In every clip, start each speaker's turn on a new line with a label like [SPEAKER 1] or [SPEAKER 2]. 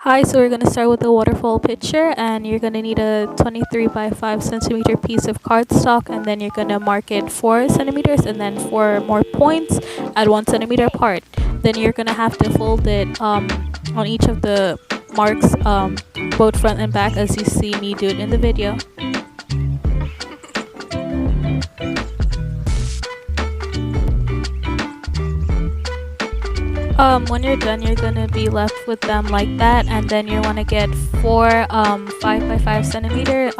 [SPEAKER 1] Hi, so we're going to start with the waterfall picture, and you're going to need a 23 by 5 centimeter piece of cardstock, and then you're going to mark it 4 centimeters and then 4 more points at 1 centimeter apart. Then you're going to have to fold it on each of the marks, both front and back, as you see me do it in the video. When you're done, you're gonna be left with them like that, and then you want to get 5 by 5 centimeter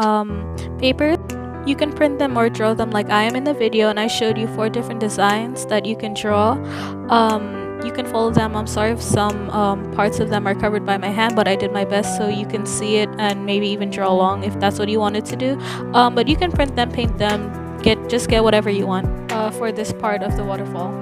[SPEAKER 1] papers. You can print them or draw them like I am in the video, and I showed you 4 different designs that you can draw. You can follow them. I'm sorry if some parts of them are covered by my hand, but I did my best so you can see it and maybe even draw along if that's what you wanted to do. But you can print them, paint them, just get whatever you want for this part of the waterfall.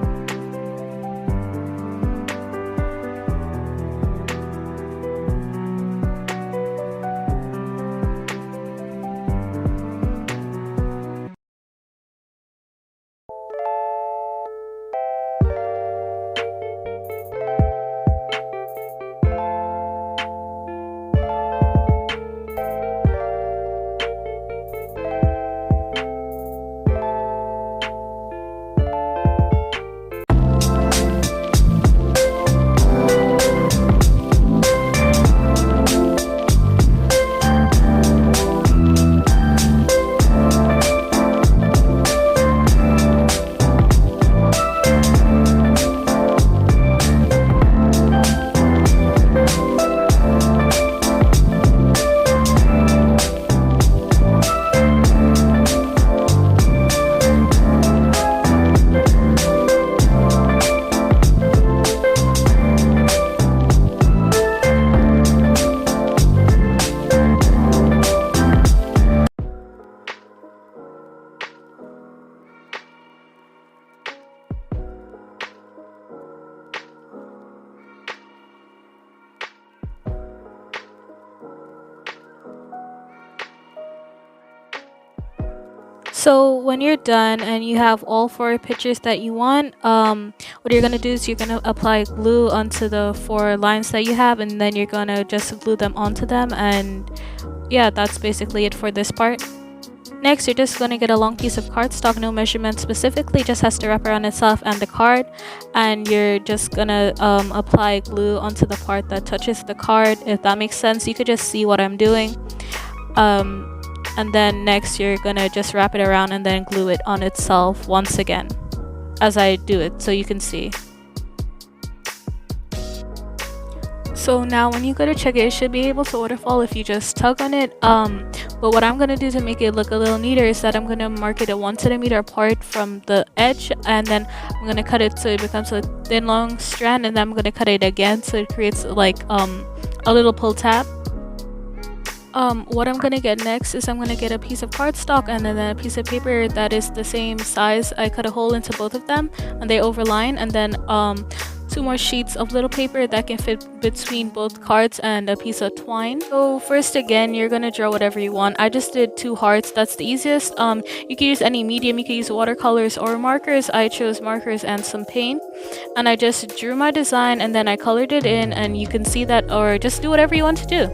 [SPEAKER 1] So when you're done and you have all 4 pictures that you want, what you're gonna do is you're gonna apply glue onto the 4 lines that you have, and then you're gonna just glue them onto them, and yeah, that's basically it for this part. Next, you're just gonna get a long piece of cardstock, no measurement specifically, just has to wrap around itself and the card, and you're just gonna apply glue onto the part that touches the card. If that makes sense, you could just see what I'm doing. And then next you're gonna just wrap it around and then glue it on itself once again as I do it so you can see. So now when you go to check it, it should be able to waterfall if you just tug on it. But what I'm gonna do to make it look a little neater is that I'm gonna mark it at 1 centimeter apart from the edge, and then I'm gonna cut it so it becomes a thin long strand, and then I'm gonna cut it again so it creates like a little pull tab. What I'm gonna get next is I'm gonna get a piece of cardstock and then a piece of paper that is the same size. I cut a hole into both of them and they overline, and then 2 more sheets of little paper that can fit between both cards, and a piece of twine. So first, again, you're gonna draw whatever you want. I just did 2 hearts, that's the easiest. You can use any medium, you can use watercolors or markers. I chose markers and some paint, and I just drew my design and then I colored it in, and you can see that, or just do whatever you want to do.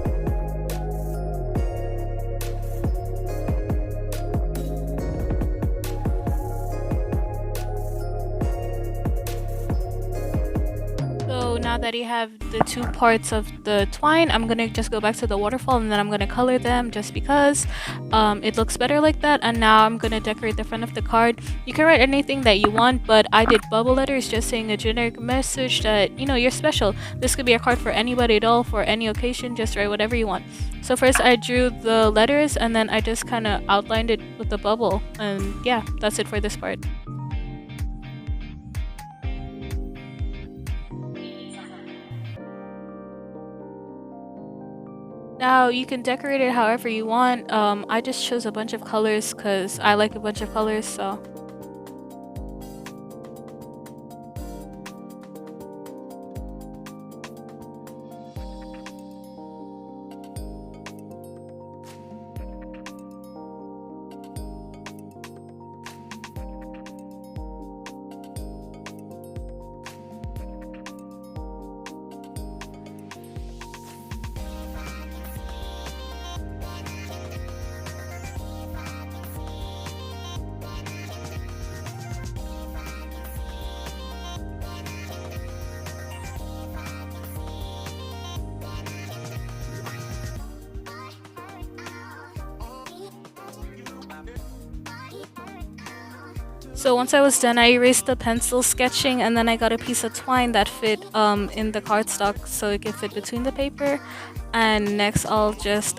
[SPEAKER 1] So now that you have the 2 parts of the twine, I'm gonna just go back to the waterfall, and then I'm gonna color them just because it looks better like that. And now I'm gonna decorate the front of the card. You can write anything that you want, but I did bubble letters, just saying a generic message that, you know, you're special. This could be a card for anybody at all, for any occasion. Just write whatever you want. So first I drew the letters, and then I just kind of outlined it with the bubble, and yeah, that's it for this part. Now you can decorate it however you want. I just chose a bunch of colors because I like a bunch of colors, so. So once I was done, I erased the pencil sketching, and then I got a piece of twine that fit in the cardstock so it could fit between the paper. And next I'll just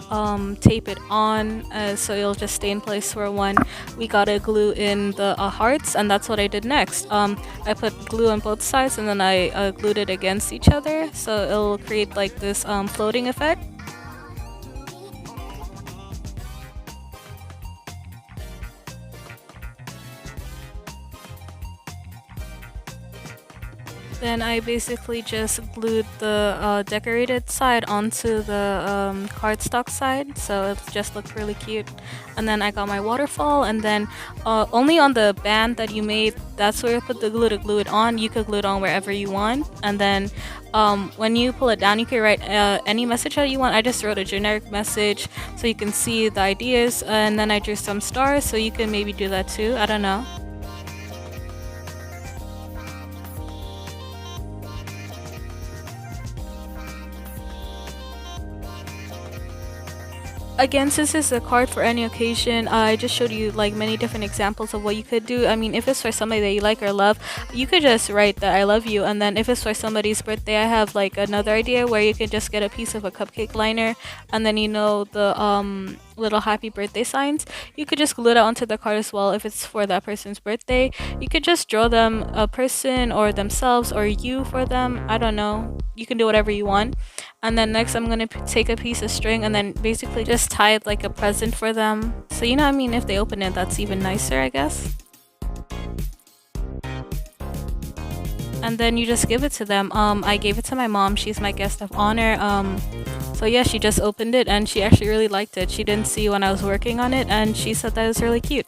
[SPEAKER 1] tape it on so it'll just stay in place for when we gotta glue in the hearts, and that's what I did next. I put glue on both sides and then I glued it against each other so it'll create like this floating effect. Then I basically just glued the decorated side onto the cardstock side, so it just looked really cute. And then I got my waterfall, and then only on the band that you made, that's where you put the glue to glue it on. You could glue it on wherever you want. And then when you pull it down, you can write any message that you want. I just wrote a generic message so you can see the ideas, and then I drew some stars, so you can maybe do that too. I don't know. Again, since it's a card for any occasion, I just showed you like many different examples of what you could do. I mean, if it's for somebody that you like or love, you could just write that I love you. And then if it's for somebody's birthday, I have like another idea where you could just get a piece of a cupcake liner, and then the little happy birthday signs. You could just glue that onto the card as well if it's for that person's birthday. You could just draw them a person or themselves or you for them. I don't know. You can do whatever you want. And then next I'm gonna take a piece of string and then basically just tie it like a present for them. So you know what I mean, if they open it, that's even nicer, I guess. And then you just give it to them. I gave it to my mom. She's my guest of honor. So yeah, she just opened it and she actually really liked it. She didn't see when I was working on it and she said that it was really cute.